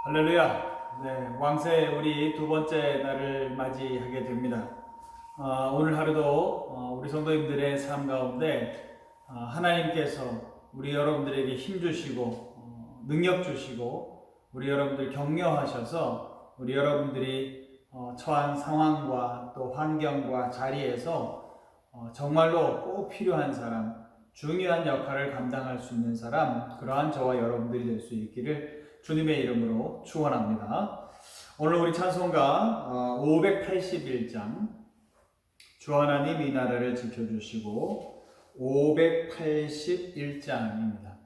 할렐루야. 네, 왕세 우리 두 번째 날을 맞이하게 됩니다. 오늘 하루도 우리 성도님들의 삶 가운데 하나님께서 우리 여러분들에게 힘 주시고 능력 주시고 우리 여러분들 격려하셔서 우리 여러분들이 처한 상황과 또 환경과 자리에서 정말로 꼭 필요한 사람, 중요한 역할을 감당할 수 있는 사람, 그러한 저와 여러분들이 될 수 있기를 주님의 이름으로 축원합니다. 오늘 우리 찬송가 581장 주 하나님 이 나라를 지켜주시고 581장입니다.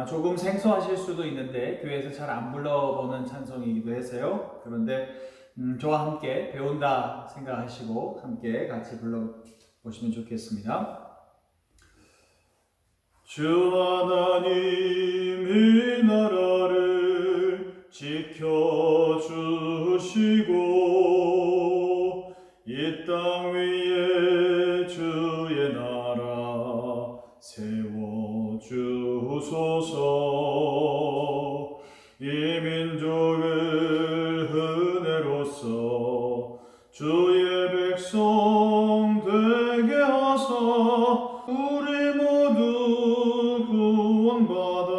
조금 생소하실 수도 있는데 교회에서 잘 안 불러보는 찬송이기도 해서요. 그런데 저와 함께 배운다 생각하시고 함께 같이 불러보시면 좋겠습니다. 주 하나님 이 나라를 지켜주시고 이 땅 위에 주의 나라 세워주소서. 이 민족을 은혜로써 주의 백성 되게 하사 우리 모두 구원받아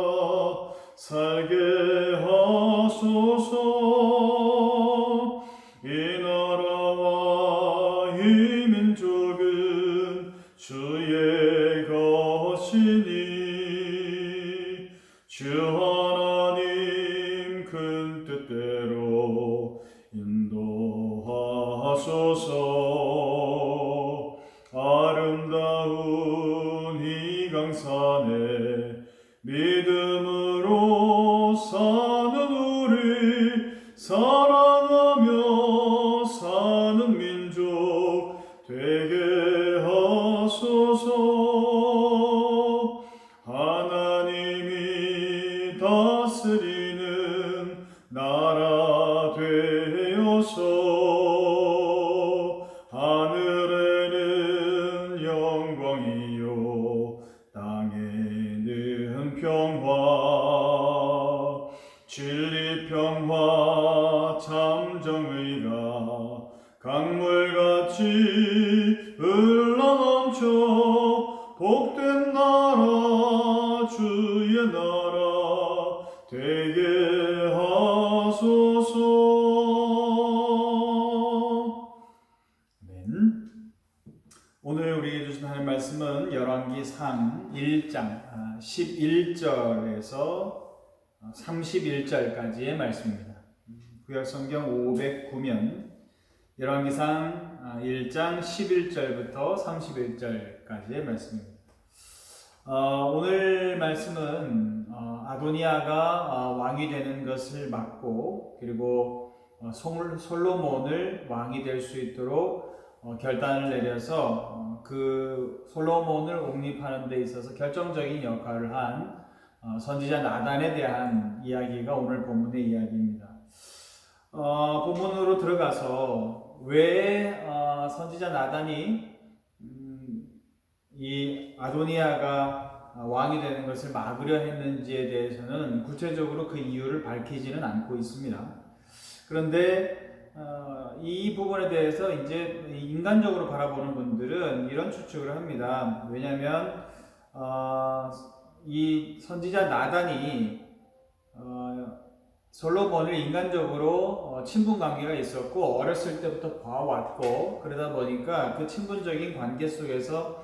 살게 하소서. 이 나라와 이 민족은 주의 것이니 주 하나님 큰 뜻대로 인도하소서. 아름다운 이 강산에 믿음으로 사는 우리 사랑하며 사는 민족 되게 하소서. 하나님이 다스리는 나라 되어서 하늘에는 영광이요 땅에는 평화, 진리 평화 참 정의가 강물같이 흘러넘쳐 복된 나라 주의 나라 되게 하소서. 아멘. 오늘 우리에게 주신 하나님 말씀은 열왕기상 1장 11절에서 31절까지의 말씀입니다. 구약성경 509면 열왕기상 1장 11절부터 31절까지의 말씀입니다. 오늘 말씀은 아도니아가 왕이 되는 것을 막고 그리고 솔로몬을 왕이 될 수 있도록 결단을 내려서 그 솔로몬을 옹립하는 데 있어서 결정적인 역할을 한 선지자 나단에 대한 이야기가 오늘 본문의 이야기입니다. 본문으로 들어가서 왜 선지자 나단이 이 아도니아가 왕이 되는 것을 막으려 했는지에 대해서는 구체적으로 그 이유를 밝히지는 않고 있습니다. 그런데 이 부분에 대해서 이제 인간적으로 바라보는 분들은 이런 추측을 합니다. 왜냐하면 이 선지자 나단이 솔로몬을 인간적으로 친분 관계가 있었고 어렸을 때부터 봐왔고 그러다 보니까 그 친분적인 관계 속에서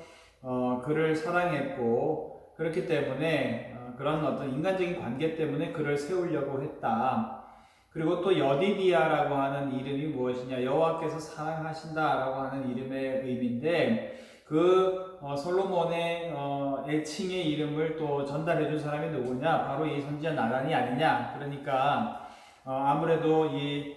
그를 사랑했고 그렇기 때문에 그런 어떤 인간적인 관계 때문에 그를 세우려고 했다. 그리고 또 여디디아라고 하는 이름이 무엇이냐, 여호와께서 사랑하신다라고 하는 이름의 의미인데 그 솔로몬의 애칭의 이름을 또 전달해 준 사람이 누구냐, 바로 이 선지자 나단이 아니냐. 그러니까 아무래도 이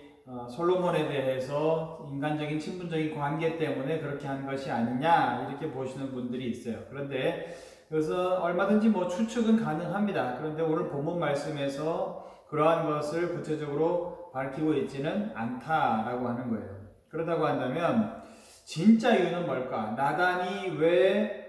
솔로몬에 대해서 인간적인 친분적인 관계 때문에 그렇게 한 것이 아니냐 이렇게 보시는 분들이 있어요. 그런데 그래서 얼마든지 뭐 추측은 가능합니다. 그런데 오늘 본문 말씀에서 그러한 것을 구체적으로 밝히고 있지는 않다라고 하는 거예요. 그렇다고 한다면 진짜 이유는 뭘까? 나단이 왜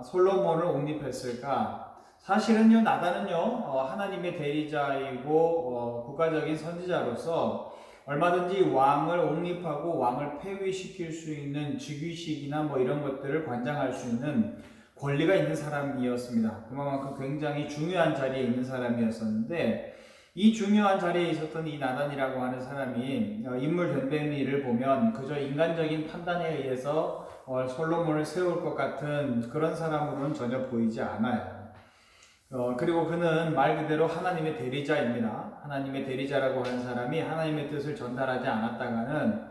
솔로몬을 옹립했을까? 사실은요, 나단은요, 하나님의 대리자이고, 국가적인 선지자로서 얼마든지 왕을 옹립하고 왕을 폐위시킬 수 있는 즉위식이나 뭐 이런 것들을 관장할 수 있는 권리가 있는 사람이었습니다. 그만큼 굉장히 중요한 자리에 있는 사람이었었는데, 이 중요한 자리에 있었던 이 나단이라고 하는 사람이 인물 변변미를 보면 그저 인간적인 판단에 의해서 솔로몬을 세울 것 같은 그런 사람으로는 전혀 보이지 않아요. 그리고 그는 말 그대로 하나님의 대리자입니다. 하나님의 대리자라고 하는 사람이 하나님의 뜻을 전달하지 않았다가는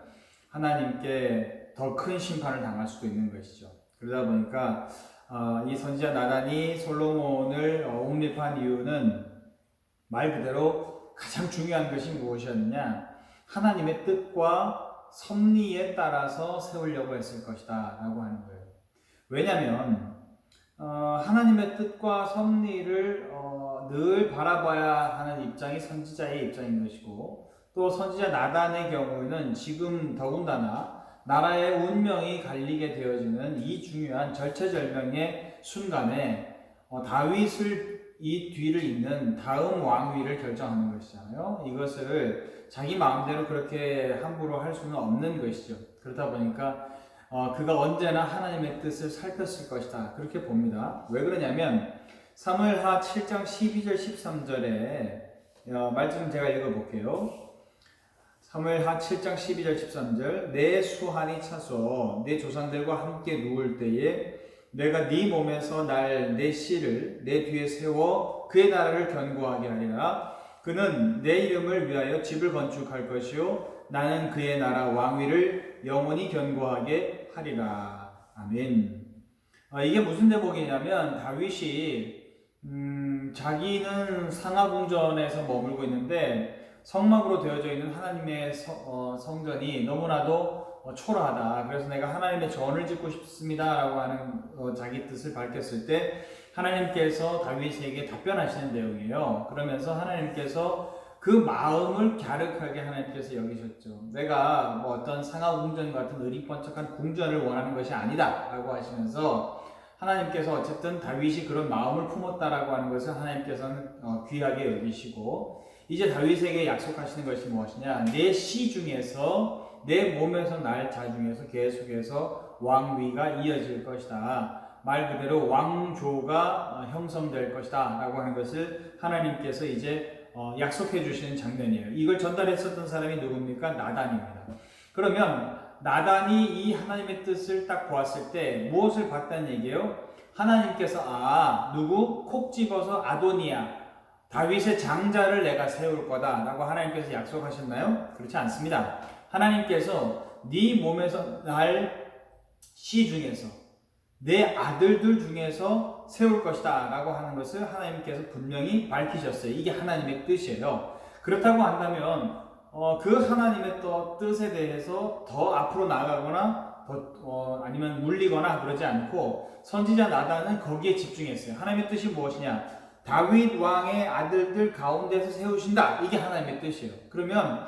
하나님께 더 큰 심판을 당할 수도 있는 것이죠. 그러다 보니까 이 선지자 나단이 솔로몬을 옹립한 이유는 말 그대로 가장 중요한 것이 무엇이었느냐? 하나님의 뜻과 섭리에 따라서 세우려고 했을 것이다 라고 하는 거예요. 왜냐하면 하나님의 뜻과 섭리를 늘 바라봐야 하는 입장이 선지자의 입장인 것이고, 또 선지자 나단의 경우에는 지금 더군다나 나라의 운명이 갈리게 되어지는 이 중요한 절체절명의 순간에 다윗을 이 뒤를 잇는 다음 왕위를 결정하는 것이잖아요. 이것을 자기 마음대로 그렇게 함부로 할 수는 없는 것이죠. 그러다 보니까 그가 언제나 하나님의 뜻을 살폈을 것이다, 그렇게 봅니다. 왜 그러냐면 사무엘하 7장 12절 13절에 말씀 제가 읽어볼게요. 사무엘하 7장 12절 13절 내 수한이 차서 내 조상들과 함께 누울 때에 내가 네 몸에서 내 씨를 내 뒤에 세워 그의 나라를 견고하게 하리라. 그는 내 이름을 위하여 집을 건축할 것이요 나는 그의 나라 왕위를 영원히 견고하게 하리라. 아멘. 이게 무슨 대목이냐면 다윗이 자기는 상하궁전에서 머물고 있는데 성막으로 되어져 있는 하나님의 성전이 너무나도 초라하다. 그래서 내가 하나님의 전을 짓고 싶습니다 라고 하는 자기 뜻을 밝혔을 때 하나님께서 다윗에게 답변하시는 내용이에요. 그러면서 하나님께서 그 마음을 갸륵하게 하나님께서 여기셨죠. 내가 뭐 어떤 상하궁전 같은 의리번쩍한 궁전을 원하는 것이 아니다 라고 하시면서 하나님께서 어쨌든 다윗이 그런 마음을 품었다라고 하는 것을 하나님께서는 귀하게 여기시고, 이제 다윗에게 약속하시는 것이 무엇이냐? 내 씨 중에서, 내 몸에서 날 자 중에서 계속해서 왕위가 이어질 것이다. 말 그대로 왕조가 형성될 것이다 라고 하는 것을 하나님께서 이제 약속해 주시는 장면이에요. 이걸 전달했었던 사람이 누굽니까? 나단입니다. 그러면 나단이 이 하나님의 뜻을 딱 보았을 때 무엇을 봤다는 얘기예요? 하나님께서 누구? 콕 집어서 아도니아, 다윗의 장자를 내가 세울 거다 라고 하나님께서 약속하셨나요? 그렇지 않습니다. 하나님께서 네 몸에서 날 씨 중에서 내 아들들 중에서 세울 것이다 라고 하는 것을 하나님께서 분명히 밝히셨어요. 이게 하나님의 뜻이에요. 그렇다고 한다면 그 하나님의 뜻에 대해서 더 앞으로 나아가거나 아니면 물리거나 그러지 않고 선지자 나단은 거기에 집중했어요. 하나님의 뜻이 무엇이냐? 다윗 왕의 아들들 가운데서 세우신다. 이게 하나님의 뜻이에요. 그러면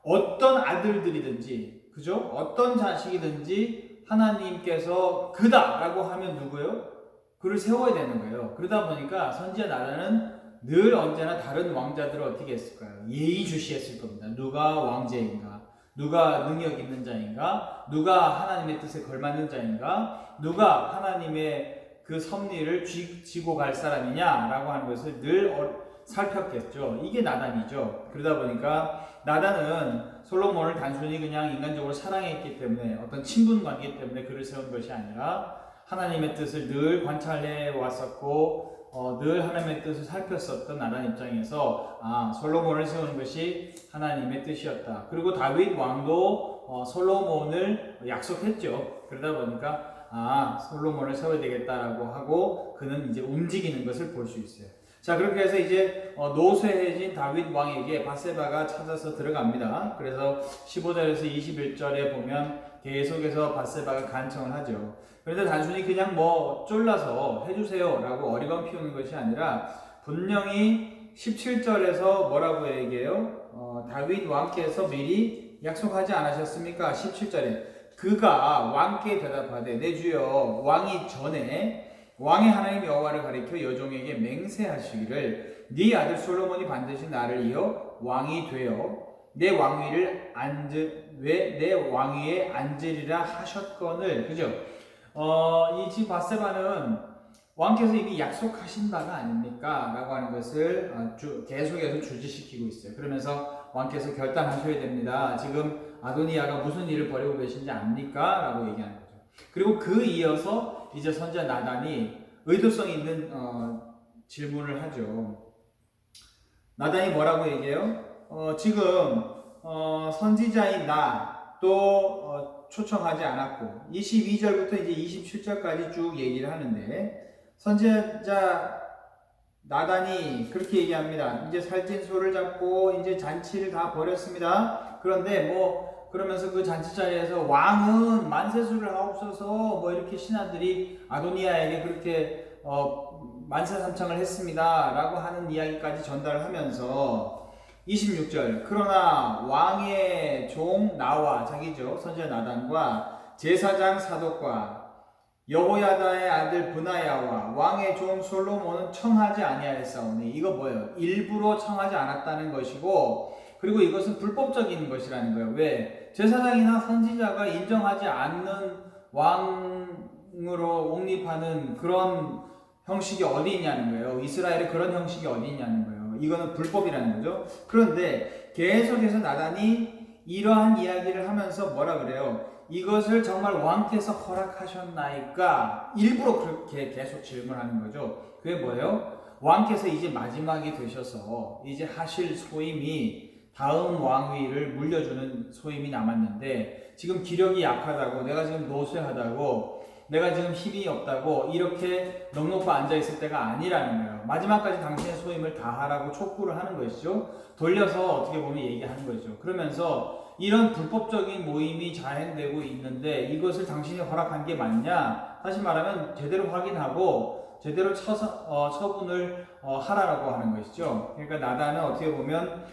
어떤 아들들이든지, 그죠? 어떤 자식이든지 하나님께서 그다라고 하면 누구예요? 그를 세워야 되는 거예요. 그러다 보니까 선지자 나단은 늘 언제나 다른 왕자들을 어떻게 했을까요? 예의주시했을 겁니다. 누가 왕제인가? 누가 능력 있는 자인가? 누가 하나님의 뜻에 걸맞는 자인가? 누가 하나님의 그 섭리를 쥐고 갈 사람이냐라고 하는 것을 늘 살폈겠죠. 이게 나단이죠. 그러다 보니까 나단은 솔로몬을 단순히 그냥 인간적으로 사랑했기 때문에, 어떤 친분 관계 때문에 그를 세운 것이 아니라 하나님의 뜻을 늘 관찰해 왔었고 늘 하나님의 뜻을 살폈었던 나단 입장에서 솔로몬을 세우는 것이 하나님의 뜻이었다. 그리고 다윗 왕도 솔로몬을 약속했죠. 그러다 보니까 솔로몬을 세워야 되겠다라고 하고 그는 이제 움직이는 것을 볼 수 있어요. 자, 그렇게 해서 이제 노쇠해진 다윗 왕에게 밧세바가 찾아서 들어갑니다. 그래서 15절에서 21절에 보면 계속해서 밧세바가 간청을 하죠. 그런데 단순히 그냥 쫄라서 해주세요 라고 어리광 피우는 것이 아니라 분명히 17절에서 뭐라고 얘기해요? 다윗 왕께서 미리 약속하지 않으셨습니까? 17절에 그가 왕께 대답하되 내 주여 왕이 전에 왕의 하나님 여호와를 가리켜 여종에게 맹세하시기를 네 아들 솔로몬이 반드시 나를 이어 왕이 되어 내 왕위를 내 왕위에 앉으리라 하셨거늘. 그죠? 이 집 바세바는 왕께서 이미 약속하신 바가 아닙니까? 라고 하는 것을 계속해서 주지시키고 있어요. 그러면서 왕께서 결단하셔야 됩니다. 지금 아도니아가 무슨 일을 벌이고 계신지 압니까? 라고 얘기하는 거죠. 그리고 그 이어서 이제 선지자 나단이 의도성 있는 질문을 하죠. 나단이 뭐라고 얘기해요? 지금 선지자인 나도 초청하지 않았고 22절부터 이제 27절까지 쭉 얘기를 하는데 선지자 나단이 그렇게 얘기합니다. 이제 살찐 소를 잡고 이제 잔치를 다 벌였습니다. 그런데 그러면서 그 잔치 자리에서 왕은 만세수를 하옵소서 이렇게 신하들이 아도니아에게 그렇게 만세삼창을 했습니다 라고 하는 이야기까지 전달을 하면서 26절 그러나 왕의 종 나와 자기죠 선지자 나단과 제사장 사독과 여호야다의 아들 브나야와 왕의 종 솔로몬은 청하지 아니하였사오니 이거 뭐예요? 일부러 청하지 않았다는 것이고 그리고 이것은 불법적인 것이라는 거예요. 왜? 제사장이나 선지자가 인정하지 않는 왕으로 옹립하는 그런 형식이 어디 있냐는 거예요. 이스라엘에 그런 형식이 어디 있냐는 거예요. 이거는 불법이라는 거죠. 그런데 계속해서 나단이 이러한 이야기를 하면서 뭐라 그래요? 이것을 정말 왕께서 허락하셨나이까? 일부러 그렇게 계속 질문하는 거죠. 그게 뭐예요? 왕께서 이제 마지막이 되셔서 이제 하실 소임이 다음 왕위를 물려주는 소임이 남았는데 지금 기력이 약하다고 내가 지금 노쇠하다고 내가 지금 힘이 없다고 이렇게 넉넉히 앉아있을 때가 아니라는 거예요. 마지막까지 당신의 소임을 다하라고 촉구를 하는 것이죠. 돌려서 어떻게 보면 얘기하는 거죠. 그러면서 이런 불법적인 모임이 자행되고 있는데 이것을 당신이 허락한 게 맞냐? 다시 말하면 제대로 확인하고 제대로 처분을 하라라고 하는 것이죠. 그러니까 나단은 어떻게 보면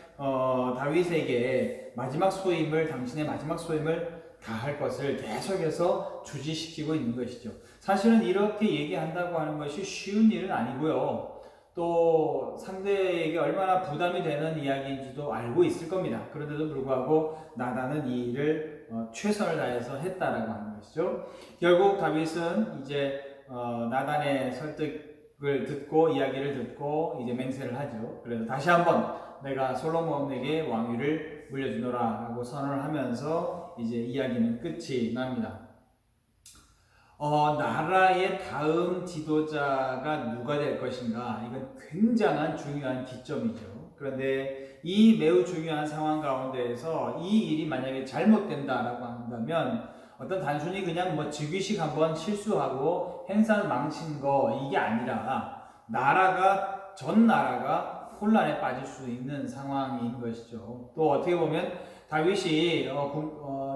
다윗에게 당신의 마지막 소임을 다할 것을 계속해서 주지시키고 있는 것이죠. 사실은 이렇게 얘기한다고 하는 것이 쉬운 일은 아니고요. 또 상대에게 얼마나 부담이 되는 이야기인지도 알고 있을 겁니다. 그런데도 불구하고 나단은 이 일을 최선을 다해서 했다라고 하는 것이죠. 결국 다윗은 이제 나단의 설득을 듣고 이야기를 듣고 이제 맹세를 하죠. 그래서 다시 한번 내가 솔로몬에게 왕위를 물려주노라 라고 선언을 하면서 이제 이야기는 끝이 납니다. 나라의 다음 지도자가 누가 될 것인가? 이건 굉장한 중요한 기점이죠. 그런데 이 매우 중요한 상황 가운데에서 이 일이 만약에 잘못된다라고 한다면 어떤 단순히 그냥 즉위식 한번 실수하고 행사를 망친 거 이게 아니라 전 나라가 혼란에 빠질 수 있는 상황인 것이죠. 또 어떻게 보면 다윗이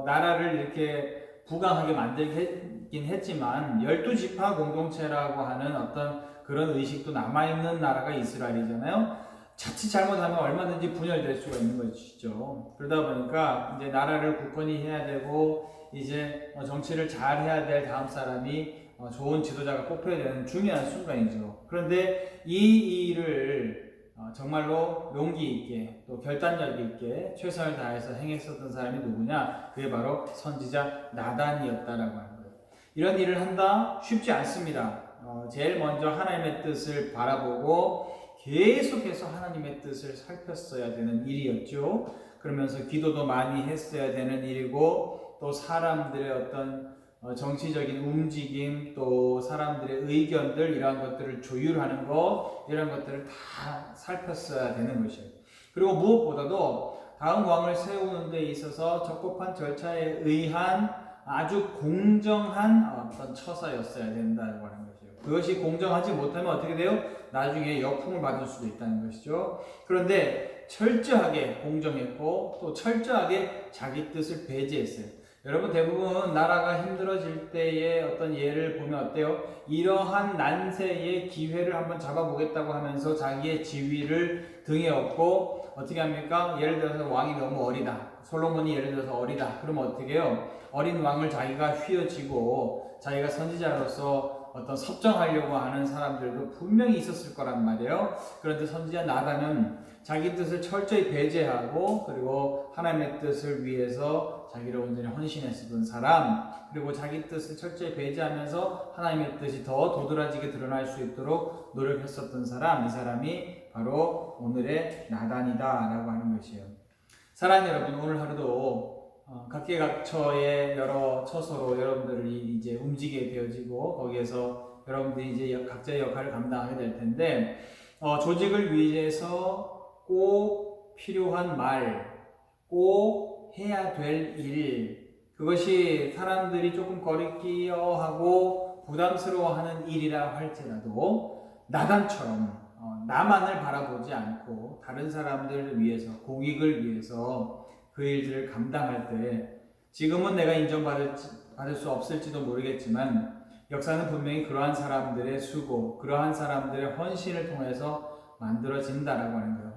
나라를 이렇게 부강하게 만들긴 했지만 12지파 공동체라고 하는 어떤 그런 의식도 남아있는 나라가 이스라엘이잖아요. 자칫 잘못하면 얼마든지 분열될 수가 있는 것이죠. 그러다 보니까 이제 나라를 굳건히 해야 되고 이제 정치를 잘 해야 될 다음 사람이 좋은 지도자가 뽑혀야 되는 중요한 순간이죠. 그런데 이 일을 정말로 용기 있게 또 결단력 있게 최선을 다해서 행했었던 사람이 누구냐? 그게 바로 선지자 나단이었다라고 하는 거예요. 이런 일을 한다? 쉽지 않습니다. 제일 먼저 하나님의 뜻을 바라보고 계속해서 하나님의 뜻을 살폈어야 되는 일이었죠. 그러면서 기도도 많이 했어야 되는 일이고 또 사람들의 어떤 정치적인 움직임 또 사람들의 의견들 이러한 것들을 조율하는 것 이런 것들을 다 살폈어야 되는 것이에요. 그리고 무엇보다도 다음 왕을 세우는 데 있어서 적법한 절차에 의한 아주 공정한 어떤 처사였어야 된다고 하는 것이에요. 그것이 공정하지 못하면 어떻게 돼요? 나중에 역풍을 받을 수도 있다는 것이죠. 그런데 철저하게 공정했고 또 철저하게 자기 뜻을 배제했어요. 여러분 대부분 나라가 힘들어질 때의 어떤 예를 보면 어때요? 이러한 난세의 기회를 한번 잡아보겠다고 하면서 자기의 지위를 등에 업고 어떻게 합니까? 예를 들어서 왕이 너무 어리다. 솔로몬이 예를 들어서 어리다. 그러면 어떻게 해요? 어린 왕을 자기가 휘어지고 자기가 선지자로서 어떤 섭정하려고 하는 사람들도 분명히 있었을 거란 말이에요. 그런데 선지자 나단은 자기 뜻을 철저히 배제하고 그리고 하나님의 뜻을 위해서 자기를 온전히 헌신했었던 사람, 그리고 자기 뜻을 철저히 배제하면서 하나님의 뜻이 더 도드라지게 드러날 수 있도록 노력했었던 사람, 이 사람이 바로 오늘의 나단이다라고 하는 것이에요. 사랑하는 여러분, 오늘 하루도 각계각처의 여러 처소로 여러분들이 이제 움직이게 되어지고 거기에서 여러분들이 이제 각자의 역할을 감당하게 될 텐데 조직을 위해서 꼭 필요한 말, 꼭 해야 될 일, 그것이 사람들이 조금 거리끼어하고 부담스러워하는 일이라 할지라도 나단처럼 나만을 바라보지 않고 다른 사람들을 위해서, 공익을 위해서 그 일들을 감당할 때 지금은 내가 인정받을 수 없을지도 모르겠지만 역사는 분명히 그러한 사람들의 수고, 그러한 사람들의 헌신을 통해서 만들어진다라고 하는 거예요.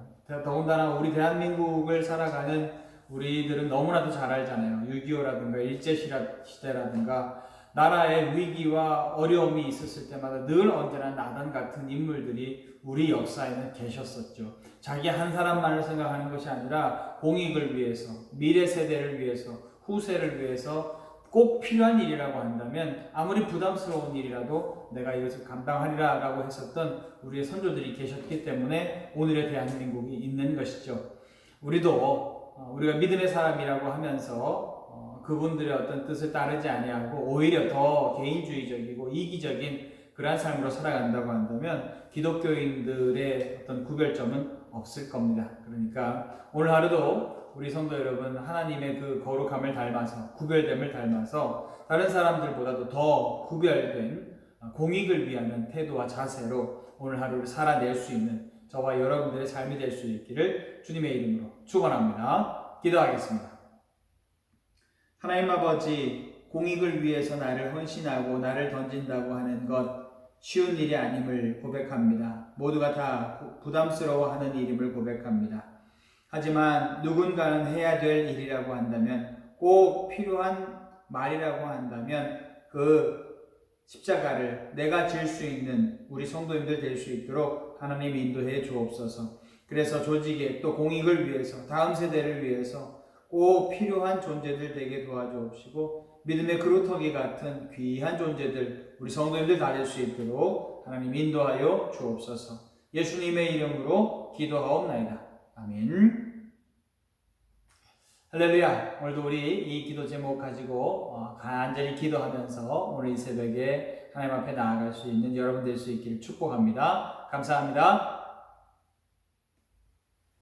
더군다나 우리 대한민국을 살아가는 우리들은 너무나도 잘 알잖아요. 6.25라든가 일제시대라든가 나라의 위기와 어려움이 있었을 때마다 늘 언제나 나단 같은 인물들이 우리 역사에는 계셨었죠. 자기 한 사람만을 생각하는 것이 아니라 공익을 위해서, 미래 세대를 위해서, 후세를 위해서 꼭 필요한 일이라고 한다면 아무리 부담스러운 일이라도 내가 이것을 감당하리라 라고 했었던 우리의 선조들이 계셨기 때문에 오늘의 대한민국이 있는 것이죠. 우리가 믿음의 사람이라고 하면서 그분들의 어떤 뜻을 따르지 아니하고 오히려 더 개인주의적이고 이기적인 그러한 삶으로 살아간다고 한다면 기독교인들의 어떤 구별점은 없을 겁니다. 그러니까 오늘 하루도 우리 성도 여러분, 하나님의 그 거룩함을 닮아서, 구별됨을 닮아서 다른 사람들보다도 더 구별된 공익을 위하는 태도와 자세로 오늘 하루를 살아낼 수 있는 저와 여러분들의 삶이 될 수 있기를 주님의 이름으로 축원합니다. 기도하겠습니다. 하나님 아버지, 공익을 위해서 나를 헌신하고 나를 던진다고 하는 것 쉬운 일이 아님을 고백합니다. 모두가 다 부담스러워하는 일임을 고백합니다. 하지만 누군가는 해야 될 일이라고 한다면, 꼭 필요한 말이라고 한다면 그 십자가를 내가 질 수 있는 우리 성도님들 될 수 있도록 하나님 인도해 주옵소서. 그래서 조직에 또 공익을 위해서, 다음 세대를 위해서 꼭 필요한 존재들 되게 도와주옵시고 믿음의 그루터기 같은 귀한 존재들 우리 성도님들 다 될 수 있도록 하나님 인도하여 주옵소서. 예수님의 이름으로 기도하옵나이다. 아멘. 할렐루야. 오늘도 우리 이 기도 제목 가지고 간절히 기도하면서 오늘 이 새벽에 하나님 앞에 나아갈 수 있는 여러분 될 수 있기를 축복합니다. 감사합니다.